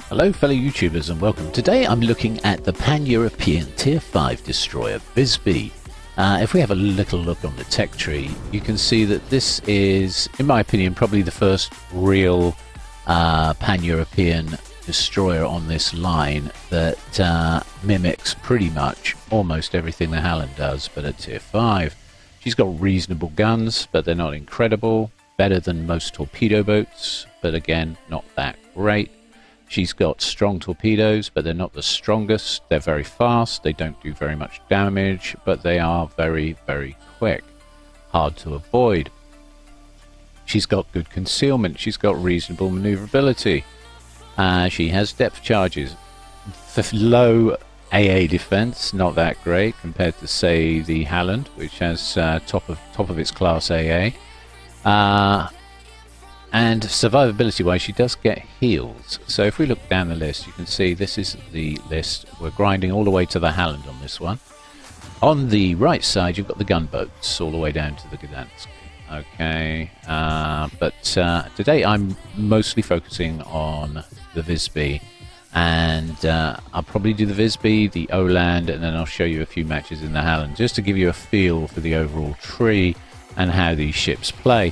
Hello fellow YouTubers and welcome. Today I'm looking at the Pan-European Tier 5 destroyer Visby. If we have a little look on the tech tree, you can see that this is, in my opinion, probably the first real Pan-European destroyer on this line that mimics pretty much almost everything the Aslain does, but at Tier 5. She's got reasonable guns, but they're not incredible. Better than most torpedo boats, but again, not that great. She's got strong torpedoes, but they're not the strongest. They're very fast. They don't do very much damage, but they are very, very quick. Hard to avoid. She's got good concealment. She's got reasonable maneuverability. She has depth charges. For low AA defense, not that great compared to, say, the Aslain, which has top of its class AA. And survivability wise, she does get heals. So if we look down the list, you can see this is the list. We're grinding all the way to the Aslain on this one. On the right side, you've got the gunboats all the way down to the Gdansk. Okay, but today I'm mostly focusing on the Visby, and I'll probably do the Visby, the Aslain, and then I'll show you a few matches in the Aslain, just to give you a feel for the overall tree and how these ships play.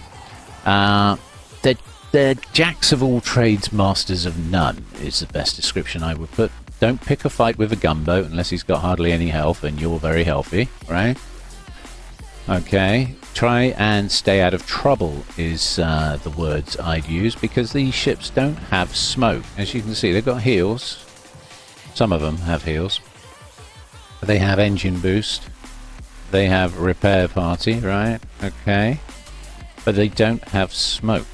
They're jacks of all trades, masters of none, is the best description I would put. Don't pick a fight with a gunboat unless he's got hardly any health and you're very healthy, right? Okay, try and stay out of trouble is the words I'd use, because these ships don't have smoke. As you can see, they've got heals. Some of them have heals. They have engine boost. They have repair party, right? Okay. But they don't have smoke.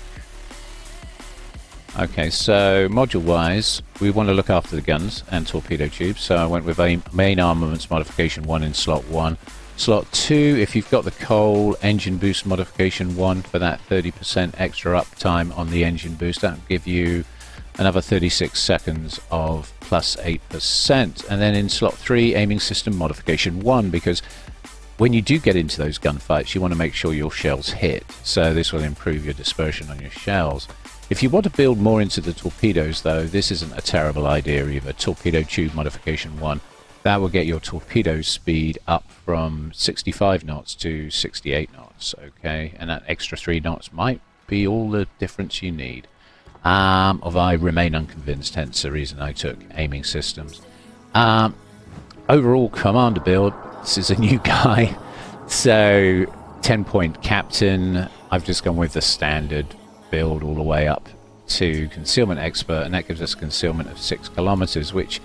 Okay, so module-wise, we want to look after the guns and torpedo tubes, so I went with a main armaments modification 1 in slot 1. Slot 2, if you've got the coal, engine boost modification 1 for that 30% extra uptime on the engine boost. That will give you another 36 seconds of plus 8%. And then in slot 3, aiming system modification 1, because when you do get into those gunfights, you want to make sure your shells hit, so this will improve your dispersion on your shells. If you want to build more into the torpedoes, though, this isn't a terrible idea either. Torpedo tube modification 1. That will get your torpedo speed up from 65 knots to 68 knots, okay? And that extra 3 knots might be all the difference you need. Although I remain unconvinced, hence the reason I took aiming systems. Overall commander build, this is a new guy, so 10-point captain. I've just gone with the standard build all the way up to concealment expert, and that gives us concealment of 6 kilometers, which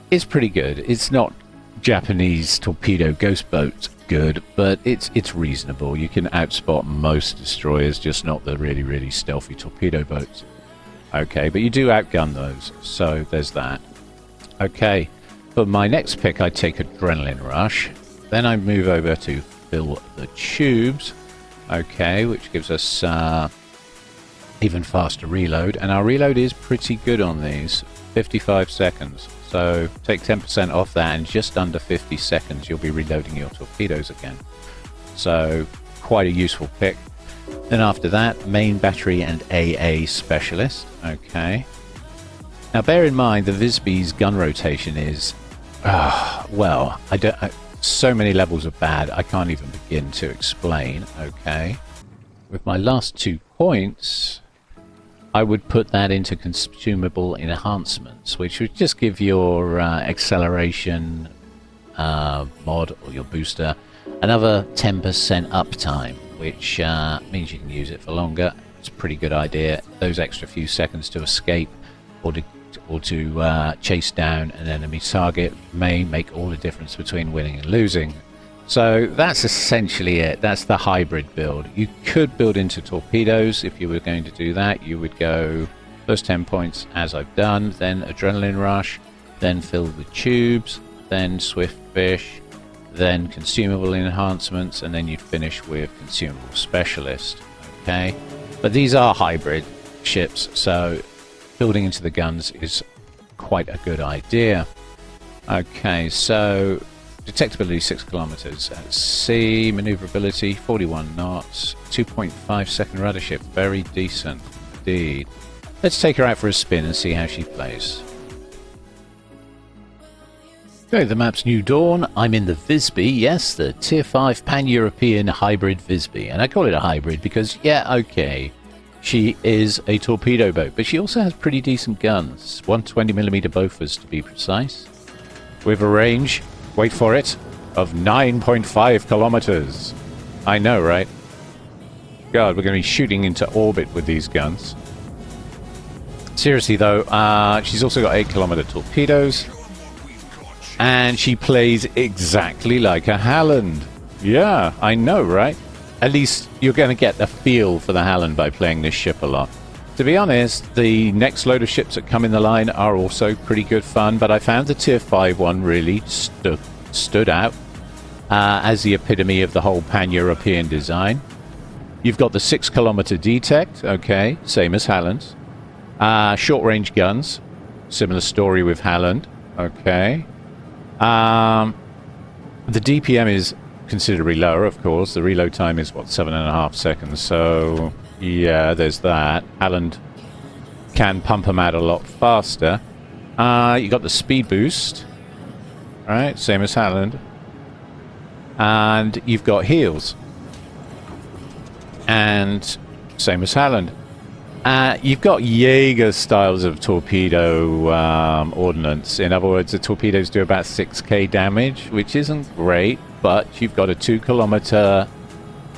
is pretty good. It's not Japanese torpedo ghost boat good, but it's reasonable. You can outspot most destroyers, just not the really, really stealthy torpedo boats. Okay, but you do outgun those, so there's that. Okay, for my next pick, I take Adrenaline Rush. Then I move over to fill the tubes, okay, which gives us even faster reload, and our reload is pretty good on these, 55 seconds. So take 10% off that, and just under 50 seconds you'll be reloading your torpedoes again. So quite a useful pick. Then after that, main battery and AA specialist. Okay. Now bear in mind the Visby's gun rotation is, well, so many levels of bad I can't even begin to explain. Okay. With my last 2 points, I would put that into consumable enhancements, which would just give your acceleration mod or your booster another 10% uptime, which means you can use it for longer. It's a pretty good idea. Those extra few seconds to escape or to chase down an enemy target may make all the difference between winning and losing. So that's essentially it. That's the hybrid build. You could build into torpedoes if you were going to do that. You would go first 10 points as I've done, then Adrenaline Rush, then fill the tubes, then Swift Fish, then consumable enhancements, and then you'd finish with consumable specialist. Okay, but these are hybrid ships, so building into the guns is quite a good idea. Okay, so detectability 6 kilometers at sea, maneuverability 41 knots, 2.5 second rudder ship, very decent indeed. Let's take her out for a spin and see how she plays. Okay, the map's New Dawn. I'm in the Visby, yes, the Tier 5 Pan-European hybrid Visby. And I call it a hybrid because, yeah, okay, she is a torpedo boat, but she also has pretty decent guns. 120mm Bofors to be precise. With a range, wait for it, of 9.5 kilometers. I know, right? God, we're going to be shooting into orbit with these guns. Seriously, though, she's also got 8-kilometer torpedoes. And she plays exactly like a Halland. Yeah, I know, right? At least you're going to get a feel for the Halland by playing this ship a lot. To be honest, the next load of ships that come in the line are also pretty good fun, but I found the Tier 5 one really stood out as the epitome of the whole pan-European design. You've got the 6-kilometer detect, okay, same as Halland's. Short-range guns, similar story with Halland, okay. The DPM is considerably lower, of course. The reload time is, what, 7.5 seconds. So, yeah, there's that. Halland can pump them out a lot faster. You got the speed boost, right? Same as Halland. And you've got heels. And same as Halland. You've got Jaeger styles of torpedo ordnance. In other words, the torpedoes do about 6k damage, which isn't great, but you've got a 2-kilometer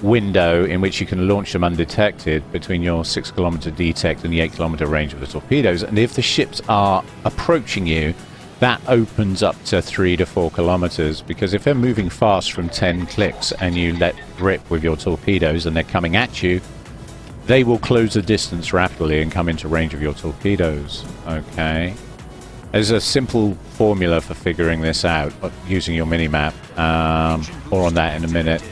window in which you can launch them undetected between your 6-kilometer detect and the 8-kilometer range of the torpedoes. And if the ships are approaching you, that opens up to 3 to 4 kilometers, because if they're moving fast from 10 clicks and you let rip with your torpedoes and they're coming at you, they will close the distance rapidly and come into range of your torpedoes. Okay. There's a simple formula for figuring this out using your mini-map. More on that in a minute.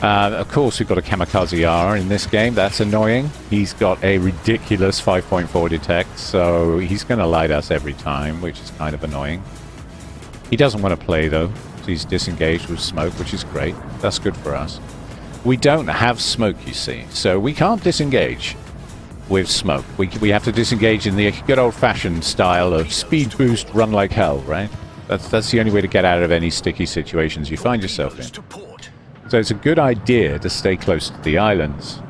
Of course, we've got a Kamikaze R in this game. That's annoying. He's got a ridiculous 5.4 detect, so he's going to light us every time, which is kind of annoying. He doesn't want to play, though. So he's disengaged with smoke, which is great. That's good for us. We don't have smoke, you see, so we can't disengage with smoke. We have to disengage in the good old-fashioned style of speed boost, run like hell, right? That's the only way to get out of any sticky situations you find yourself in. So it's a good idea to stay close to the islands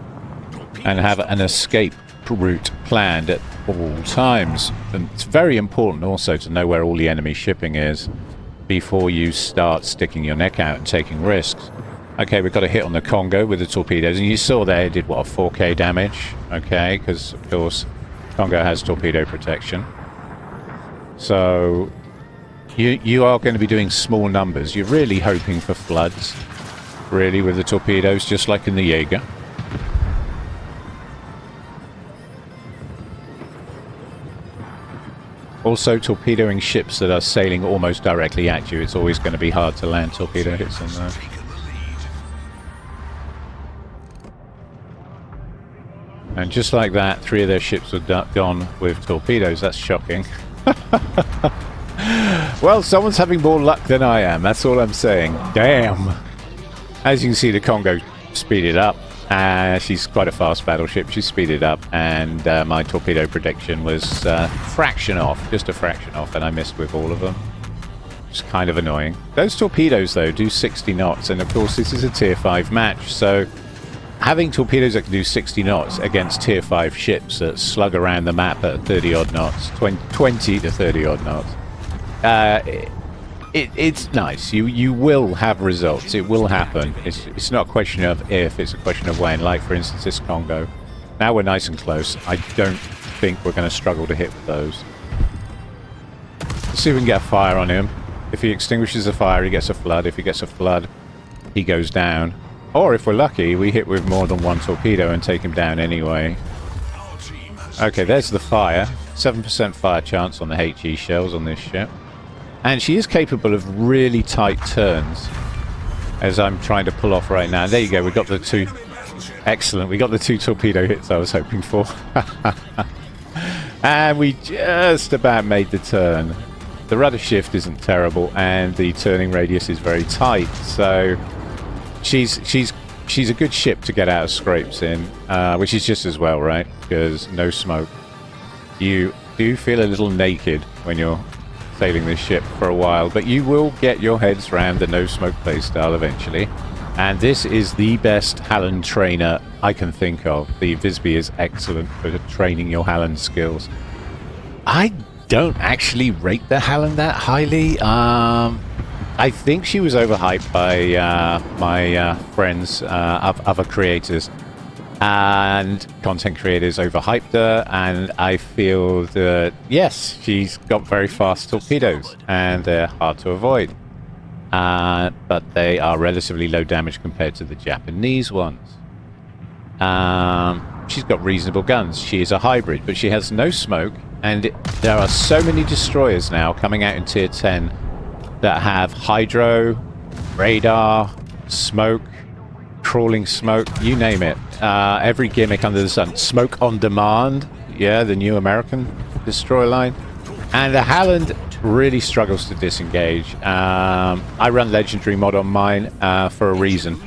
and have an escape route planned at all times. And it's very important also to know where all the enemy shipping is before you start sticking your neck out and taking risks. Okay, we've got a hit on the Congo with the torpedoes, and you saw there it did, what, 4k damage? Okay, because, of course, Congo has torpedo protection. So, you are going to be doing small numbers. You're really hoping for floods, really, with the torpedoes, just like in the Jaeger. Also, torpedoing ships that are sailing almost directly at you, it's always going to be hard to land torpedo hits on there. And just like that, 3 of their ships were gone with torpedoes. That's shocking. Well, someone's having more luck than I am. That's all I'm saying. Damn. As you can see, the Congo speeded up. She's quite a fast battleship. She speeded up. And my torpedo prediction was fraction off. Just a fraction off. And I missed with all of them. It's kind of annoying. Those torpedoes, though, do 60 knots. And, of course, this is a Tier 5 match. So having torpedoes that can do 60 knots against Tier 5 ships that slug around the map at 30-odd knots, 20 to 30-odd knots, it's nice. You will have results. It will happen. It's not a question of if, it's a question of when. Like, for instance, this Congo. Now we're nice and close. I don't think we're going to struggle to hit with those. Let's see if we can get a fire on him. If he extinguishes the fire, he gets a flood. If he gets a flood, he goes down. Or if we're lucky, we hit with more than one torpedo and take him down anyway. Okay, there's the fire. 7% fire chance on the HE shells on this ship. And she is capable of really tight turns, as I'm trying to pull off right now. There you go, we got the 2... Excellent, we got the 2 torpedo hits I was hoping for. And we just about made the turn. The rudder shift isn't terrible, and the turning radius is very tight, so... She's a good ship to get out of scrapes in, which is just as well, right? Because no smoke. You do feel a little naked when you're sailing this ship for a while, but you will get your heads around the no smoke playstyle eventually. And this is the best Halland trainer I can think of. The Visby is excellent for training your Halland skills. I don't actually rate the Halland that highly. I think she was overhyped by my friends, other creators and content creators overhyped her, and I feel that, yes, she's got very fast torpedoes and they're hard to avoid. But they are relatively low damage compared to the Japanese ones. She's got reasonable guns. She is a hybrid, but she has no smoke, and there are so many destroyers now coming out in tier 10 that have hydro, radar, smoke, crawling smoke, you name it. Every gimmick under the sun. Smoke on demand, yeah, the new American destroyer line. And the Halland really struggles to disengage. I run legendary mod on mine for a reason.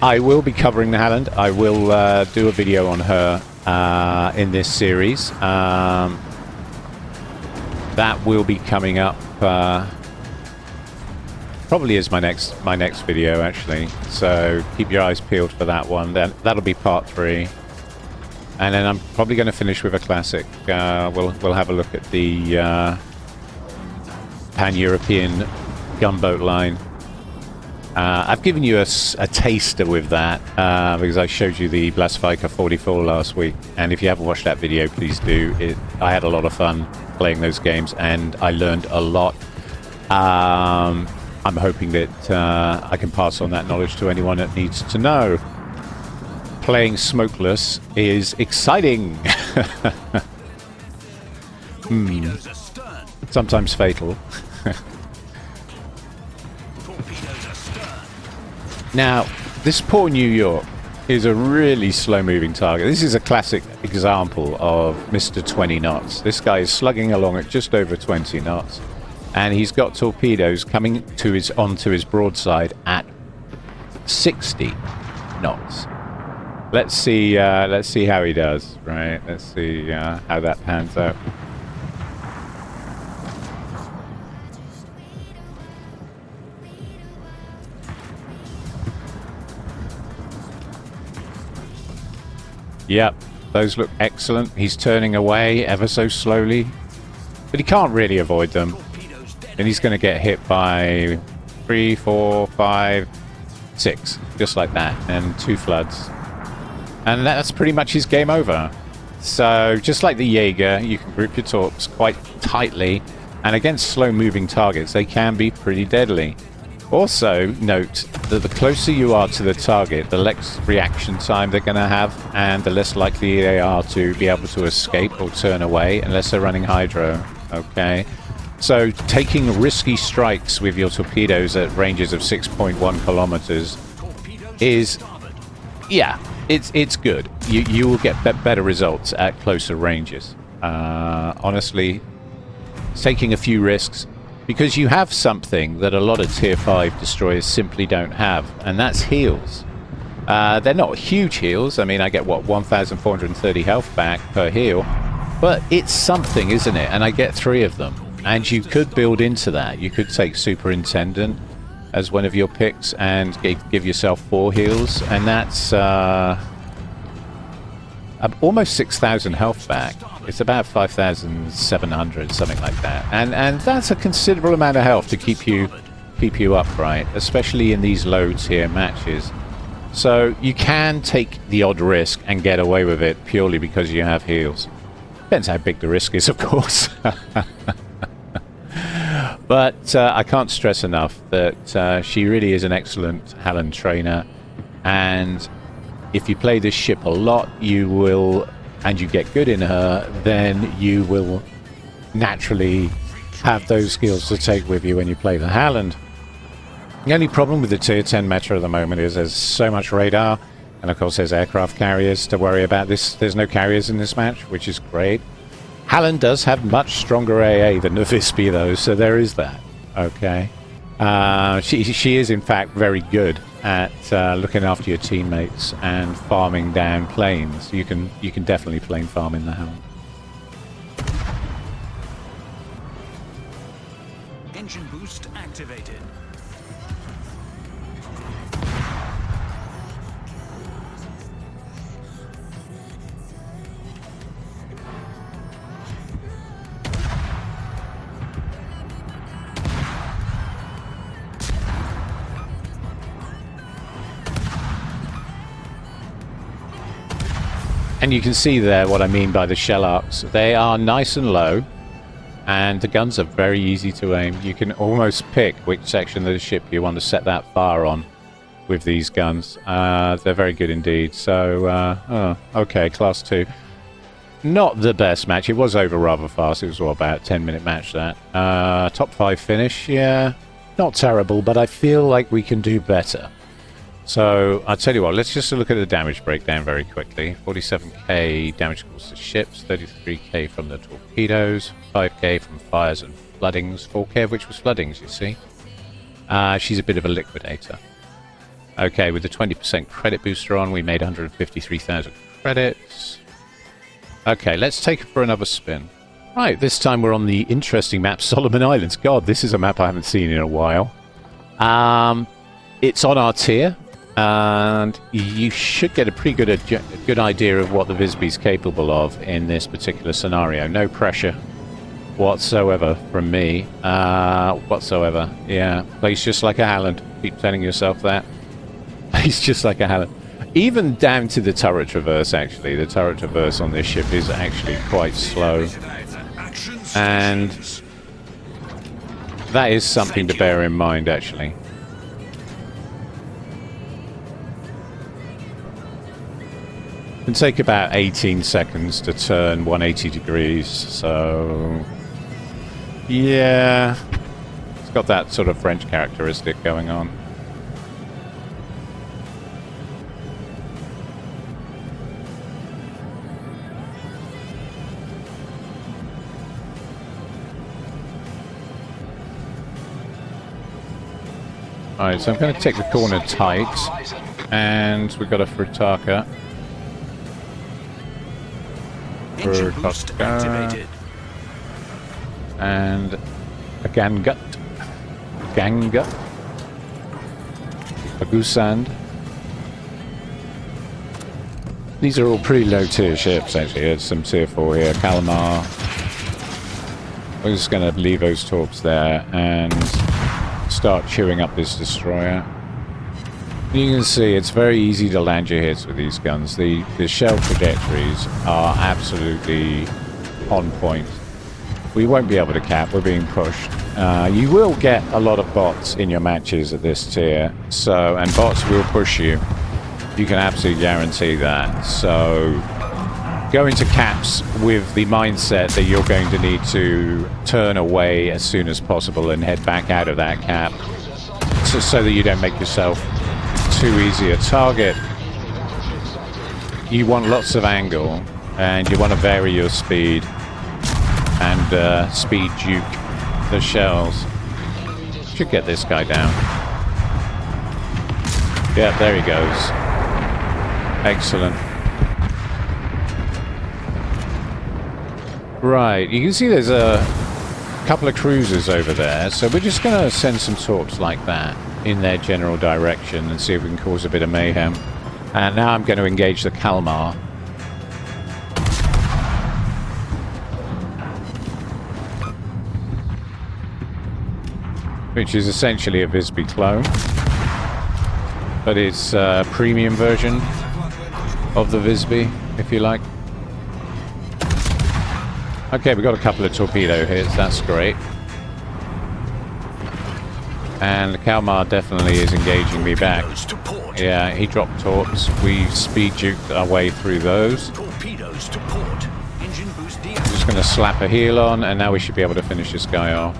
I will be covering the Halland. I will do a video on her in this series. That will be coming up probably as my next video, actually. So keep your eyes peeled for that one. Then that'll be part 3. And then I'm probably going to finish with a classic. We'll have a look at the Pan-European gunboat line. I've given you a taster with that because I showed you the Blasfika 44 last week. And if you haven't watched that video, please do. I had a lot of fun playing those games, and I learned a lot. I'm hoping that I can pass on that knowledge to anyone that needs to know. Playing smokeless is exciting. Sometimes fatal. Now, this poor New York is a really slow-moving target. This is a classic example of Mr. 20 knots. This guy is slugging along at just over 20 knots. And he's got torpedoes coming onto his broadside at 60 knots. Let's see how he does. Right? Let's see how that pans out. Yep, those look excellent. He's turning away ever so slowly, but he can't really avoid them. And he's going to get hit by 3, 4, 5, 6, just like that, and 2 floods. And that's pretty much his game over. So, just like the Jaeger, you can group your torps quite tightly, and against slow-moving targets, they can be pretty deadly. Also, note that the closer you are to the target, the less reaction time they're going to have, and the less likely they are to be able to escape or turn away, unless they're running hydro. Okay? So taking risky strikes with your torpedoes at ranges of 6.1 kilometers is, yeah, it's good. You will get better results at closer ranges. Honestly, taking a few risks, because you have something that a lot of tier 5 destroyers simply don't have, and that's heals. They're not huge heals. I mean, I get, what, 1,430 health back per heal, but it's something, isn't it? And I get 3 of them. And you could build into that. You could take Superintendent as one of your picks and give yourself 4 heals, and that's almost 6,000 health back. It's about 5,700, something like that. And that's a considerable amount of health to keep you upright, especially in these low tier matches. So you can take the odd risk and get away with it purely because you have heals. Depends how big the risk is, of course. But I can't stress enough that she really is an excellent Halland trainer, and if you play this ship a lot, you will, and you get good in her, then you will naturally have those skills to take with you when you play the Halland. The only problem with the tier 10 meta at the moment is there's so much radar, and of course there's aircraft carriers to worry about. There's no carriers in this match, which is great. Halland does have much stronger AA than the Visby, though, so there is that. Okay, she is in fact very good at looking after your teammates and farming down planes. You can definitely plane farm in the Halland. Engine boost activated. And you can see there what I mean by the shell arcs. They are nice and low, and the guns are very easy to aim. You can almost pick which section of the ship you want to set that fire on with these guns. They're very good indeed. So, okay, Class 2. Not the best match. It was over rather fast. It was about a 10-minute match, that. Top 5 finish, yeah. Not terrible, but I feel like we can do better. So, I'll tell you what, let's just look at the damage breakdown very quickly. 47k damage caused to ships, 33k from the torpedoes, 5k from fires and floodings, 4k of which was floodings, you see. She's a bit of a liquidator. Okay, with the 20% credit booster on, we made 153,000 credits. Okay, let's take it for another spin. Right, this time we're on the interesting map, Solomon Islands. God, this is a map I haven't seen in a while. It's on our tier. And you should get a pretty good idea of what the Visby's capable of in this particular scenario. No pressure whatsoever from me. Whatsoever. Yeah, plays just like a Halland. Keep telling yourself that. Plays just like a Halland. Even down to the turret traverse, actually. The turret traverse on this ship is actually quite slow. And that is something to bear in mind, actually. It can take about 18 seconds to turn 180 degrees, so yeah, it's got that sort of French characteristic going on. Alright, so I'm going to take the corner tight, and we've got a Fritaka. Engine boost activated. And a Gangut. Gangut. A Goosand. These are all pretty low tier ships, actually. There's some tier 4 here. Kalmar. We're just going to leave those torps there and start chewing up this destroyer. You can see it's very easy to land your hits with these guns. The shell trajectories are absolutely on point. We won't be able to cap, we're being pushed. You will get a lot of bots in your matches at this tier, and bots will push you. You can absolutely guarantee that. So go into caps with the mindset that you're going to need to turn away as soon as possible and head back out of that cap, so that you don't make yourself too easy a target. You want lots of angle, and you want to vary your speed and speed juke the shells. Should get this guy down. Yeah, there he goes. Excellent. Right, you can see there's a couple of cruisers over there, so we're just going to send some torps like that in their general direction and see if we can cause a bit of mayhem. And now I'm going to engage the Kalmar. Which is essentially a Visby clone, but it's a premium version of the Visby, if you like. Okay, we got a couple of torpedo hits, that's great. And the Kalmar definitely is engaging me back. Yeah, he dropped torps. We speed juked our way through those. Torpedoes to port. Engine boost Just going to slap a heel on, and now we should be able to finish this guy off.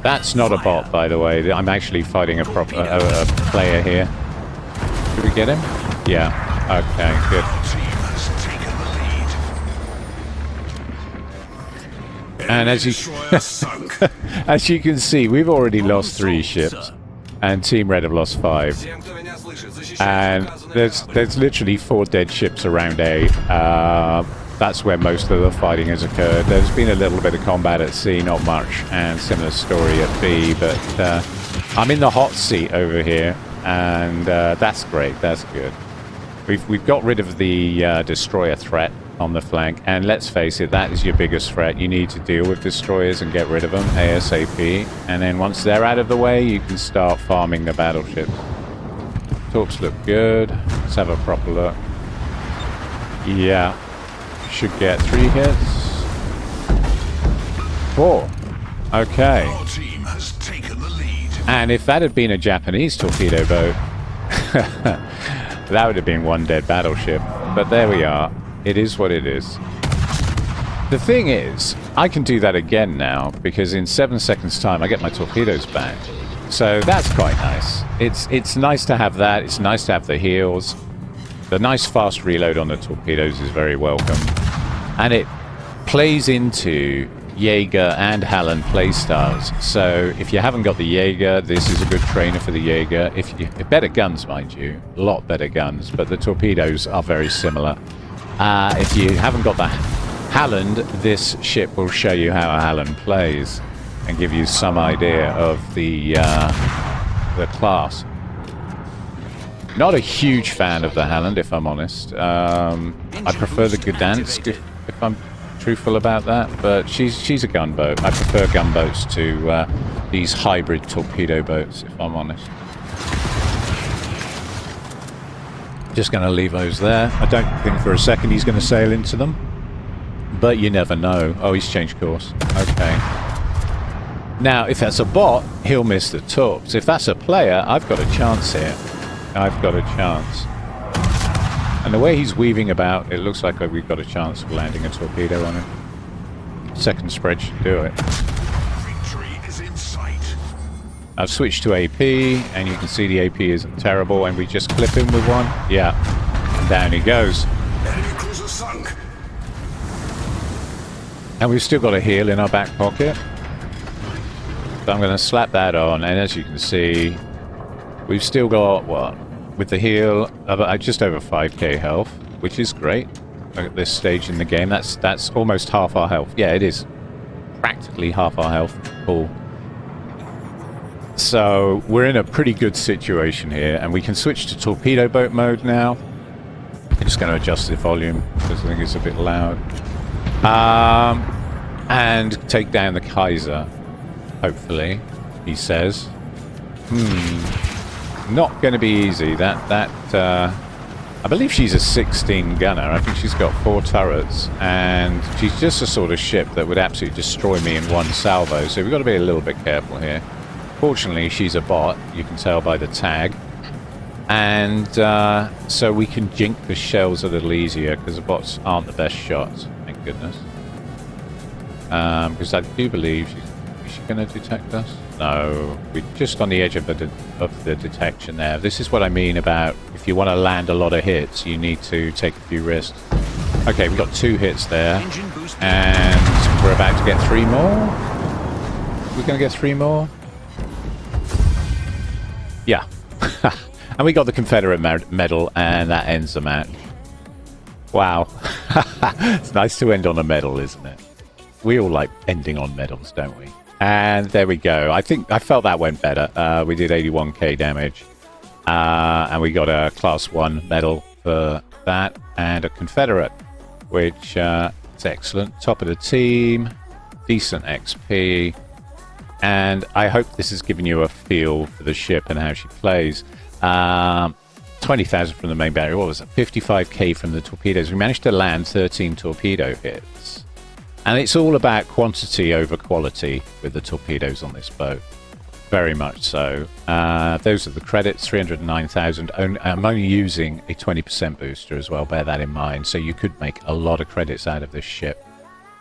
That's not a bot, by the way. I'm actually fighting a player here. Did we get him? Yeah. Okay, good. And as you can see, we've already lost 3 ships, and Team Red have lost 5. And there's literally 4 dead ships around A. That's where most of the fighting has occurred. There's been a little bit of combat at C, not much, and similar story at B, but I'm in the hot seat over here, and that's great. That's good. We've got rid of the destroyer threat on the flank, and let's face it, that is your biggest threat. You need to deal with destroyers and get rid of them ASAP, and then once they're out of the way, you can start farming the battleships. Torps look good. Let's have a proper look. Yeah. Should get 3 hits. 4. Okay. Our team has taken the lead. And if that had been a Japanese torpedo boat, that would have been one dead battleship. But there we are. It is what it is. The thing is, I can do that again now, because in 7 seconds' time I get my torpedoes back. So that's quite nice. It's nice to have that. It's nice to have the heals. The nice fast reload on the torpedoes is very welcome. And it plays into Jaeger and Halland playstyles. So if you haven't got the Jaeger, this is a good trainer for the Jaeger. Better guns, mind you. A lot better guns. But the torpedoes are very similar. If you haven't got the Halland, this ship will show you how a Halland plays and give you some idea of the class. Not a huge fan of the Halland, if I'm honest. I prefer the Gdansk, if I'm truthful about that. But she's a gunboat. I prefer gunboats to these hybrid torpedo boats, if I'm honest. Just going to leave those there. I don't think for a second he's going to sail into them. But you never know. Oh, he's changed course. Okay. Now, if that's a bot, he'll miss the torps. If that's a player, I've got a chance here. I've got a chance. And the way he's weaving about, it looks like we've got a chance of landing a torpedo on him. Second spread should do it. Victory is in sight. I've switched to AP, and you can see the AP isn't terrible, and we just clip him with one. Yeah. And down he goes. Enemy cruiser sunk. And we've still got a heal in our back pocket. So I'm going to slap that on, and as you can see, we've still got, what, with the heal, just over 5k health, which is great at this stage in the game. That's almost half our health. Yeah, it is practically half our health. Cool. So we're in a pretty good situation here, and we can switch to torpedo boat mode now. I'm just going to adjust the volume because I think it's a bit loud. And take down the Kaiser, hopefully, he says. Not going to be easy. I believe she's a 16 gunner. I think she's got 4 turrets, and she's just a sort of ship that would absolutely destroy me in one salvo. So we've got to be a little bit careful here. Fortunately, she's a bot. You can tell by the tag, and so we can jink the shells a little easier because the bots aren't the best shots. Thank goodness. Because I do believe is she going to detect us? No, we're just on the edge of the detection there. This is what I mean about if you want to land a lot of hits, you need to take a few risks. Okay, we've got 2 hits there, and we're about to get 3 more. We're going to get 3 more. Yeah, and we got the Confederate medal, and that ends the match. Wow, it's nice to end on a medal, isn't it? We all like ending on medals, don't we? And there we go. I felt that went better. We did 81k damage, and we got a Class 1 medal for that, and a Confederate, which is excellent. Top of the team, decent XP, and I hope this has given you a feel for the ship and how she plays. 20,000 from the main battery. What was it? 55k from the torpedoes. We managed to land 13 torpedo hits. And it's all about quantity over quality with the torpedoes on this boat. Very much so. Those are the credits, 309,000. I'm only using a 20% booster as well, bear that in mind. So you could make a lot of credits out of this ship.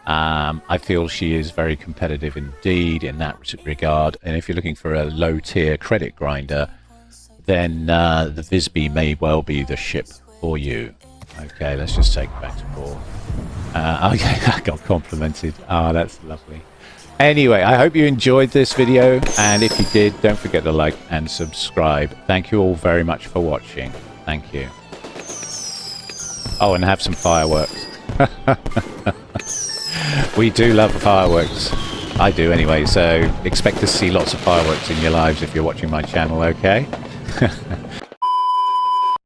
I feel she is very competitive indeed in that regard. And if you're looking for a low-tier credit grinder, then the Visby may well be the ship for you. Okay, let's just take it back to port. Okay, I got complimented. Oh, that's lovely. Anyway, I hope you enjoyed this video, and if you did, don't forget to like and subscribe. Thank you all very much for watching. Thank you. Oh, and have some fireworks. We do love fireworks. I do anyway, so expect to see lots of fireworks in your lives if you're watching my channel, okay?